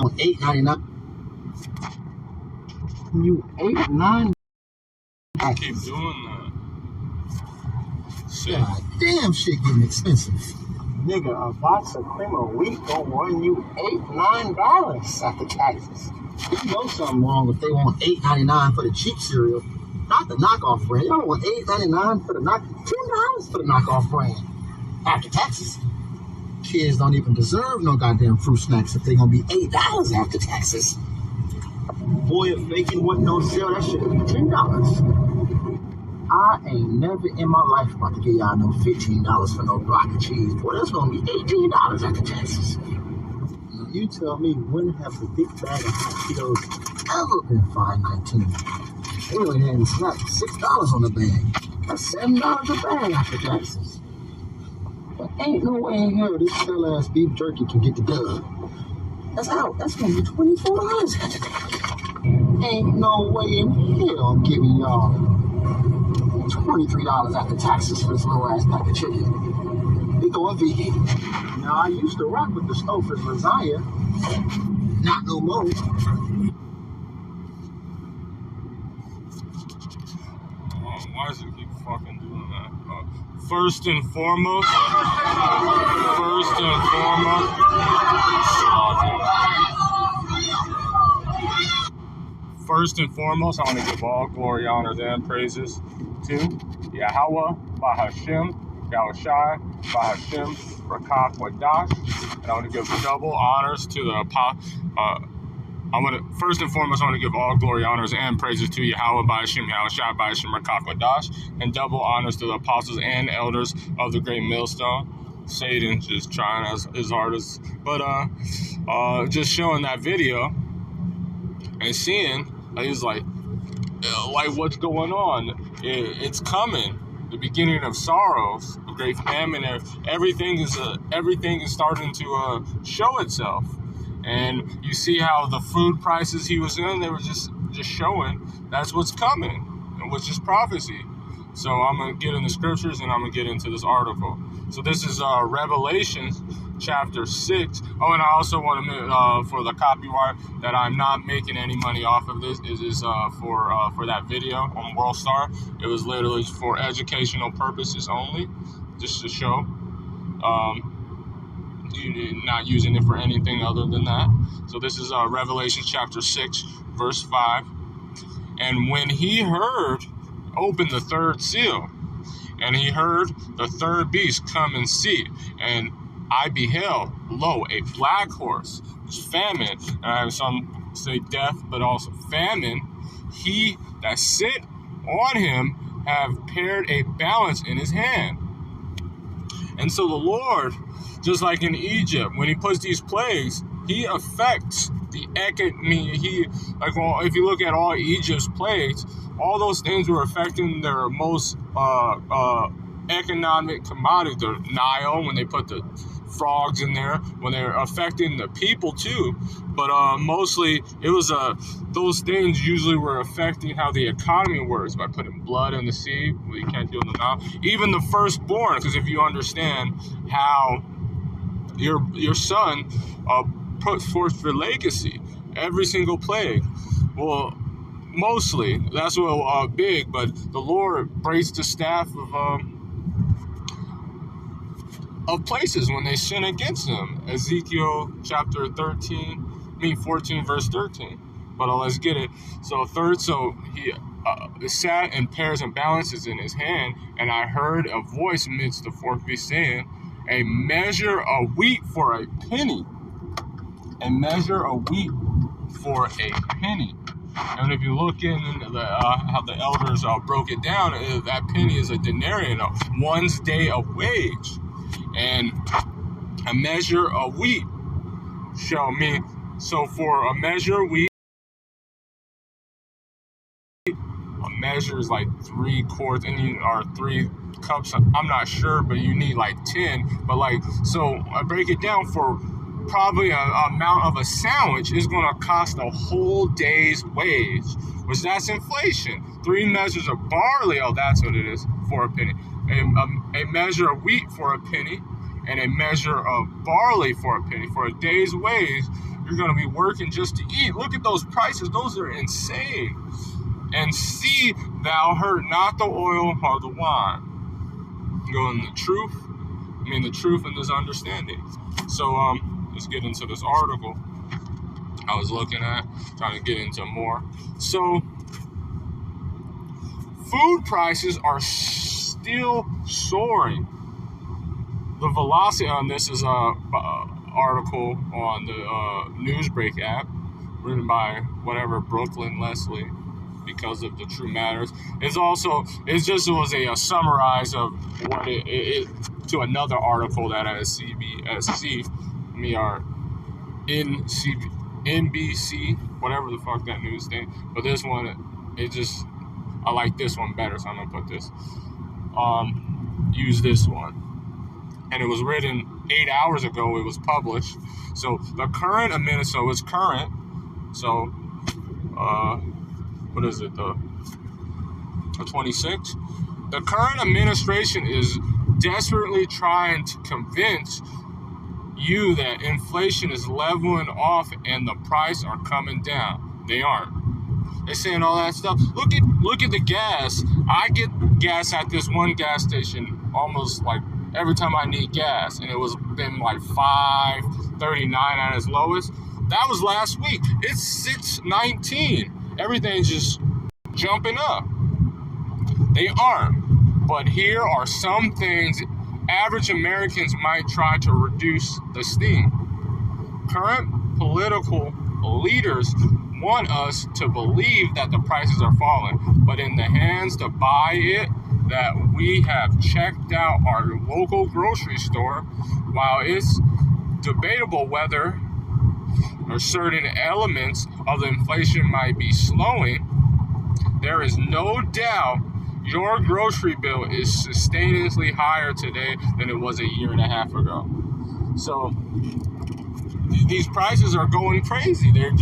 $8.99. You 8.9. Keep doing that. Shit. God damn, shit getting expensive. Nigga, a box of cream a week gonna run you $8-9 after taxes. You know something wrong if they want $8.99 for the cheap cereal, not the knockoff brand. Y'all want $8.99 for the $10 for the knockoff brand after taxes. Kids don't even deserve no goddamn fruit snacks if they gonna be $8 after taxes. Boy, if bacon wasn't no sale, that shit would be $10. I ain't never in my life about to give y'all no $15 for no block of cheese. Boy, that's gonna be $18 after taxes. Now you tell me, when have the big bag of hot Cheetos ever been $5.19? They went ahead and slapped $6 on the bag. That's $7 a bag after taxes. But ain't no way in hell this sell-ass beef jerky can get the dub. That's out. That's gonna be $24 after taxes. Ain't no way in hell I'm giving y'all $23 after taxes for this little ass pack of chicken. We going vegan. Now I used to rock with the Stouffer's lasagna. Not no more. Why does it keep fucking doing that? First and foremost, I want to give all glory, honors, and praises to Yahweh, Bahashem, Yahushai, Bahashem, Rakak, Wadash. And I want to give double honors to the first and foremost, I want to give all glory, honors, and praises to Yahweh, Bahashem, Yahushai, Bahashem, Rakak, Wadash, and double honors to the apostles and elders of the great millstone. Satan just trying his hardest, but just showing that video and seeing, he's like what's going on? It's coming. The beginning of sorrows, the great famine. Everything is starting to show itself. And you see how the food prices he was in, they were just showing that's what's coming, which is prophecy. So I'm going to get in the scriptures and I'm going to get into this article. So this is Revelation chapter 6. Oh, and I also want to, for the copyright, that I'm not making any money off of this. This is for that video on WorldStar. It was literally for educational purposes only, just to show. Not using it for anything other than that. So this is Revelation chapter 6, verse 5. And when he opened the third seal, and he heard the third beast come and sit, and I beheld, lo, a black horse, famine, and some say death, but also famine. He that sit on him have pared a balance in his hand. And so the Lord, just like in Egypt, when he puts these plagues, he affects the economy. If you look at all Egypt's plagues, all those things were affecting their most economic commodity. The Nile, when they put the frogs in there, when they're affecting the people too. But mostly it was those things usually were affecting how the economy works by putting blood in the sea. Well, you can't do it now. Even the firstborn, because if you understand how your son puts forth for legacy, every single plague. Well, mostly that's what big, but the Lord breaks the staff of places when they sin against him. Ezekiel chapter 14 verse 13. But let's get it. So he sat and pairs and balances in his hand, and I heard a voice amidst the fourth beast saying, a measure of wheat for a penny. A measure of wheat for a penny. And if you look in how the elders broke it down, that penny is a denarian, one's day of wage. And a measure of wheat shall mean, so for a measure of wheat, a measure is like 3 quarts, or 3 cups. I'm not sure, but you need like 10. But so I break it down for probably an amount of a sandwich is going to cost a whole day's wage, which that's inflation. 3 measures of barley, that's what it is, for a penny. A measure of wheat for a penny, and a measure of barley for a penny, for a day's wage, You're going to be working just to eat. Look at those prices. Those are insane. And see thou hurt not the oil or the wine. Going the truth. The truth and this understanding. So let's get into this article I was looking at, trying to get into more. So food prices are still soaring. The velocity on this is a article on the Newsbreak app, written by whatever Brooklyn Leslie, because of the True Matters. It was a summarize of what it to another article that has CBSC, NBC, whatever the fuck that news thing. But this one, I like this one better, so I'm gonna put this. Use this one. And it was written 8 hours ago. It was published. So the current administration, it's current. So, what is it? The 26th. The current administration is desperately trying to convince you that inflation is leveling off and the prices are coming down. They aren't. They're saying all that stuff. Look at the gas. I get gas at this one gas station almost like every time I need gas, and it was been like $5.39 at its lowest. That was last week. It's $6.19. Everything's just jumping up. They aren't. But here are some things average Americans might try to reduce the steam. Current political leaders want us to believe that the prices are falling, but in the hands to buy it, that we have checked out our local grocery store. While it's debatable whether or certain elements of the inflation might be slowing, there is no doubt your grocery bill is sustainably higher today than it was a year and a half ago. So these prices are going crazy. They're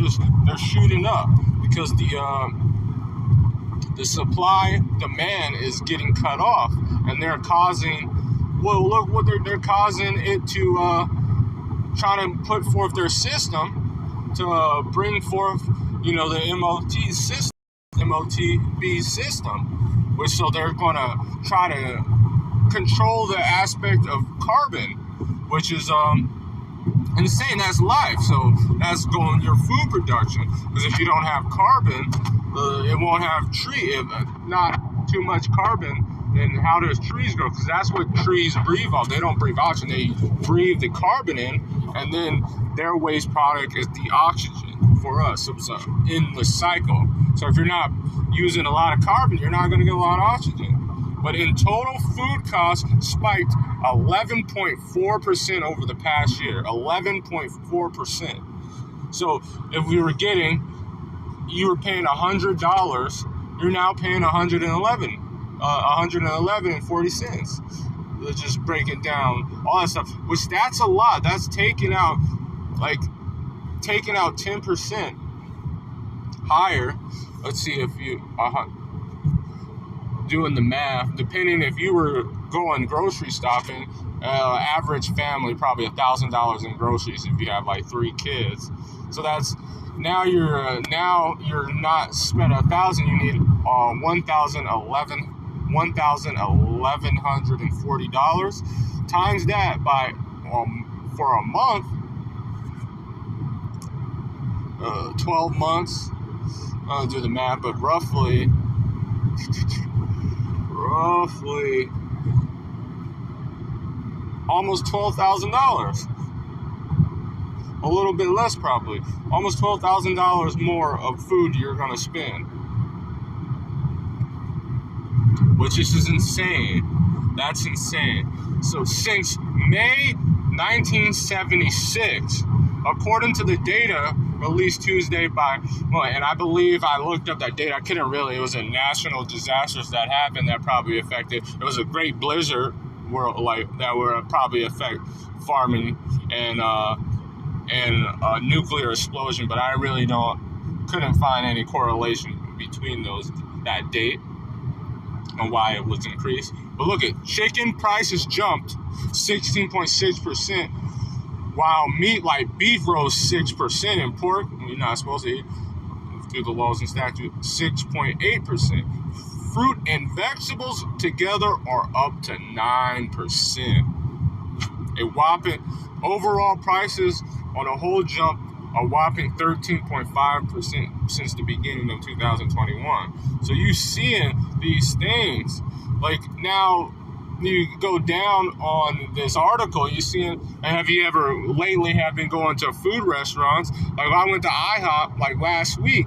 shooting up because the supply demand is getting cut off, and they're causing. Well, look what they're causing it to try to put forth their system to bring forth, the MOTB system, which so they're going to try to control the aspect of carbon, which is insane. That's life. So that's going your food production, because if you don't have carbon, it won't have if not too much carbon, then how does trees grow? Because that's what trees breathe off. They don't breathe oxygen. They breathe the carbon in, and then their waste product is the oxygen for us. It's an endless cycle. So if you're not using a lot of carbon, you're not going to get a lot of oxygen. But in total, food costs spiked 11.4% over the past year. 11.4%. So if you were paying $100, you're now paying $111.40. They're just breaking down all that stuff, which that's a lot. That's taking out 10% higher. Let's see if you doing the math. Depending if you were going grocery shopping, average family probably $1,000 in groceries if you have like 3 kids. So that's now you're not spent $1,000. You need $1,140. Times that by for a month, 12 months. I'll do the math, but roughly almost $12,000. A little bit less probably. Almost $12,000 more of food you're going to spend. Which is insane. That's insane. So since May 1976, according to the data released Tuesday and I believe I looked up that data. I couldn't really. It was a national disasters that happened that probably affected. It was a great blizzard that would probably affect farming and a nuclear explosion. But I really couldn't find any correlation between that date and why it was increased. But look at chicken prices jumped 16.6%. while meat like beef rose 6% and pork, you're not supposed to eat, through the laws and statutes, 6.8%. Fruit and vegetables together are up to 9%. A whopping overall prices on a whole jump a whopping 13.5% since the beginning of 2021. So you seeing these things. Like now you go down on this article, you seeing, have you ever lately have been going to food restaurants? Like I went to IHOP like last week,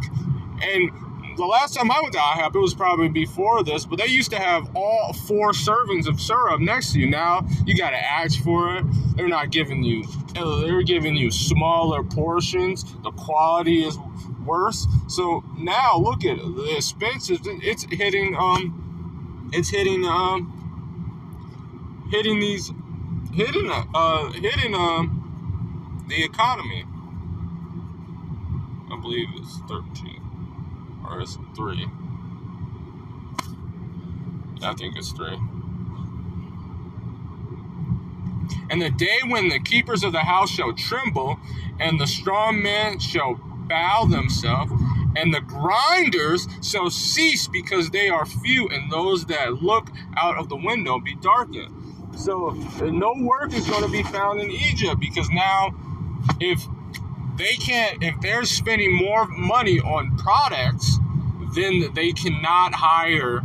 and the last time I went to IHOP, it was probably before this, but they used to have all 4 servings of syrup next to you. Now you got to ask for it. They're not giving you, they're giving you smaller portions. The quality is worse. So now look at it. The expenses. It's hitting the economy. I believe it's 13. Or is it 3? I think it's 3. And the day when the keepers of the house shall tremble, and the strong men shall bow themselves, and the grinders shall cease because they are few, and those that look out of the window be darkened. So no work is going to be found in Egypt, because now if they're spending more money on products, then they cannot hire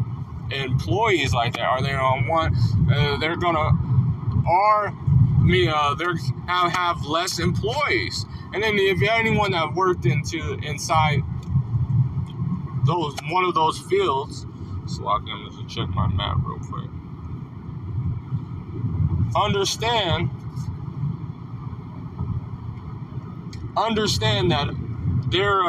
employees like that. Are they on one? They're gonna, they're have less employees. And then if anyone that worked inside one of those fields, so I'm gonna check my map real quick. Understand that they're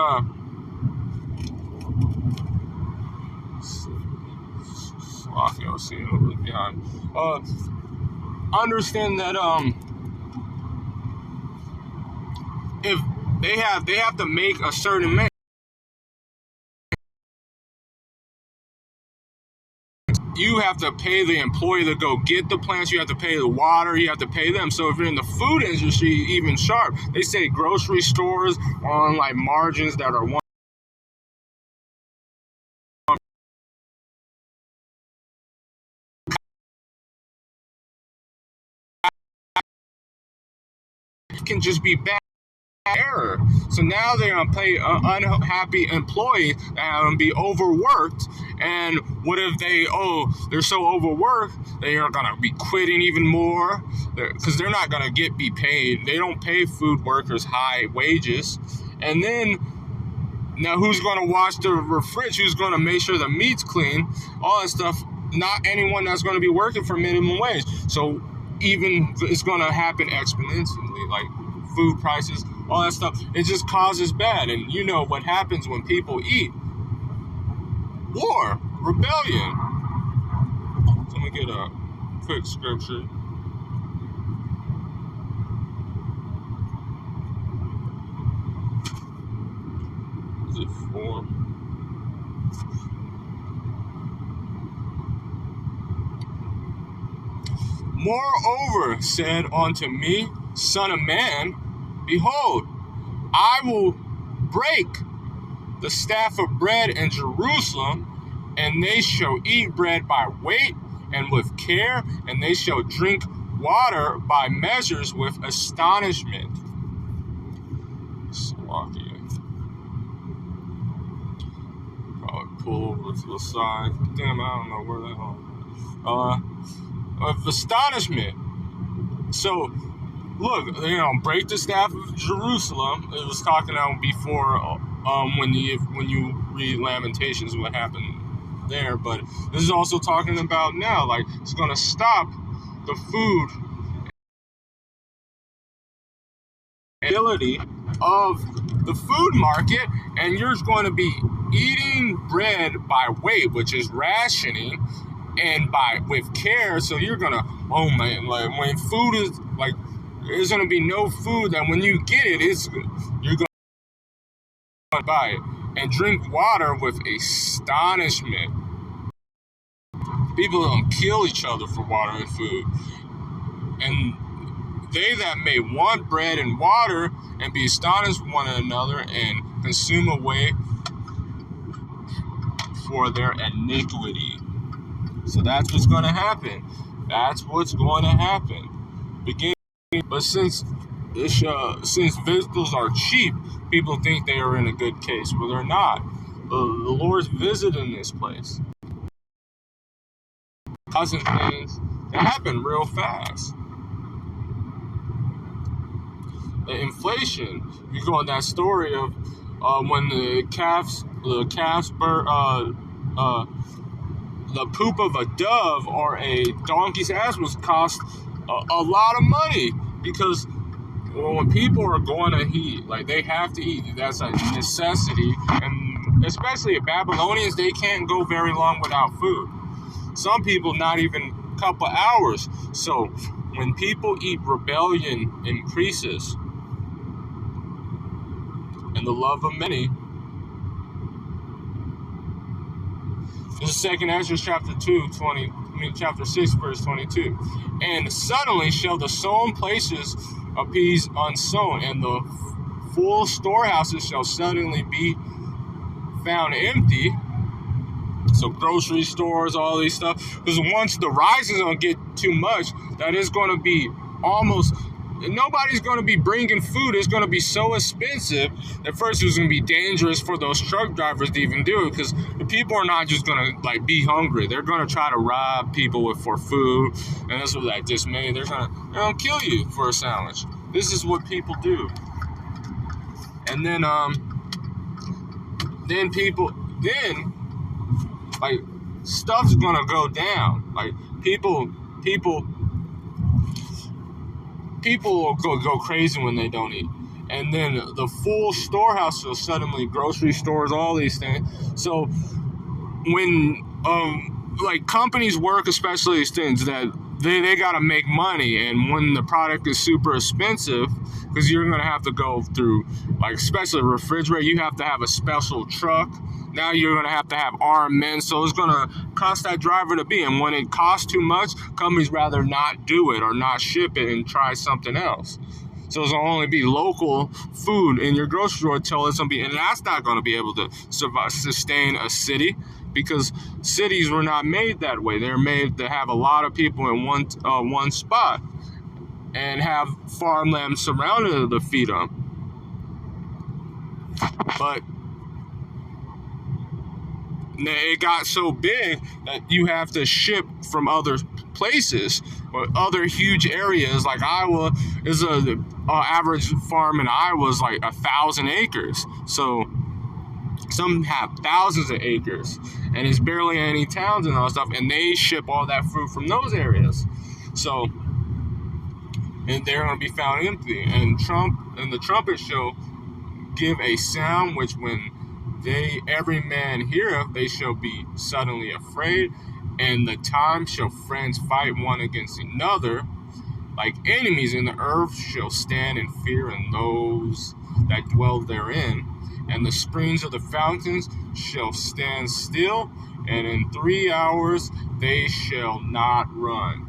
understand that if they have to make a certain amount, you have to pay the employee to go get the plants, you have to pay the water, you have to pay them. So if you're in the food industry, even sharp, they say grocery stores are on like margins that are can just be bad error. So now they're gonna pay unhappy employees that have to be overworked. And what if they're so overworked, they are gonna be quitting even more, because they're not gonna be paid. They don't pay food workers high wages. And then now who's gonna wash the fridge? Who's gonna make sure the meat's clean? All that stuff. Not anyone that's gonna be working for minimum wage. So even it's gonna happen exponentially, like food prices, all that stuff. It just causes bad. And you know what happens when people eat? War, rebellion. So let me get a quick scripture. Is it 4? Moreover said unto me, Son of man, behold, I will break the staff of bread in Jerusalem, and they shall eat bread by weight and with care, and they shall drink water by measures with astonishment. Slovakia. Probably pull over to the side. Damn, I don't know where that home. With astonishment. So look, break the staff of Jerusalem. It was talking about before, when you read Lamentations, what happened there. But this is also talking about now, like it's gonna stop the food ability of the food market, and you're going to be eating bread by weight, which is rationing, and with care. So you're gonna, oh man, like when food is like, there's gonna be no food that when you get it, you're gonna buy it. And drink water with astonishment. People don't kill each other for water and food. And they that may want bread and water and be astonished one another and consume away for their iniquity. So that's what's going to happen. That's what's going to happen. But since vehicles are cheap, people think they are in a good case. Well, they're not. The Lord's visiting this place, causing things to happen real fast. The inflation. You go on that story of when the poop of a dove or a donkey's ass was cost a lot of money, because when people are going to eat, like they have to eat, that's a necessity, and especially Babylonians, they can't go very long without food. Some people not even a couple hours. So when people eat, rebellion increases, and the love of many. This is 2 Ezra chapter 6, verse 22. And suddenly shall the sown places appease unsown, and the full storehouses shall suddenly be found empty. So grocery stores, all these stuff. Because once the rising don't get too much, that is going to be almost... nobody's going to be bringing food. It's going to be so expensive that first it was going to be dangerous for those truck drivers to even do it, because the people are not just going to be hungry. They're going to try to rob people for food, and that's what that dismay. They're going to kill you for a sandwich. This is what people do. And then stuff's going to go down. Like people will go crazy when they don't eat. And then the full storehouse will suddenly, grocery stores, all these things. So when companies work, especially these things, that they got to make money. And when the product is super expensive, because you're going to have to go through, especially a refrigerator, you have to have a special truck. Now you're going to have armed men, so it's going to cost that driver to be. And when it costs too much, companies rather not do it or not ship it and try something else. So it's going to only be local food in your grocery store until it's going to be, and that's not going to be able to sustain a city, because cities were not made that way. They're made to have a lot of people in one spot and have farmland surrounding to feed them. But it got so big that you have to ship from other places or other huge areas. Like Iowa is average farm in Iowa is 1,000 acres. So some have thousands of acres, and it's barely any towns and all that stuff, and they ship all that fruit from those areas. So, and they're going to be found empty. And the trumpet shall give a sound, which when every man heareth, they shall be suddenly afraid, and the time shall friends fight one against another, like enemies, and the earth shall stand in fear, and those that dwell therein, and the springs of the fountains shall stand still, and in 3 hours they shall not run.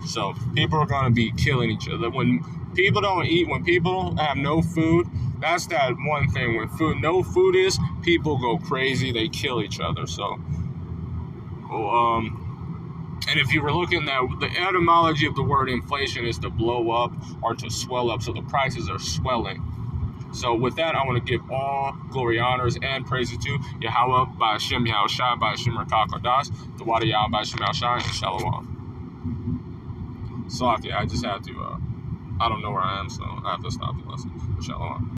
So people are going to be killing each other. When people don't eat, when people have no food, that's that one thing. When no food is, people go crazy. They kill each other. So, and if you were looking at the etymology of the word inflation is to blow up or to swell up. So the prices are swelling. So with that, I want to give all glory, honors, and praises to Yahweh by Hashem Yahushua by Hashem Rakakodas, the Water Yahweh by Hashem Yahushua, and Shalom. So I just had to, I don't know where I am, so I have to stop the lesson. Shalom.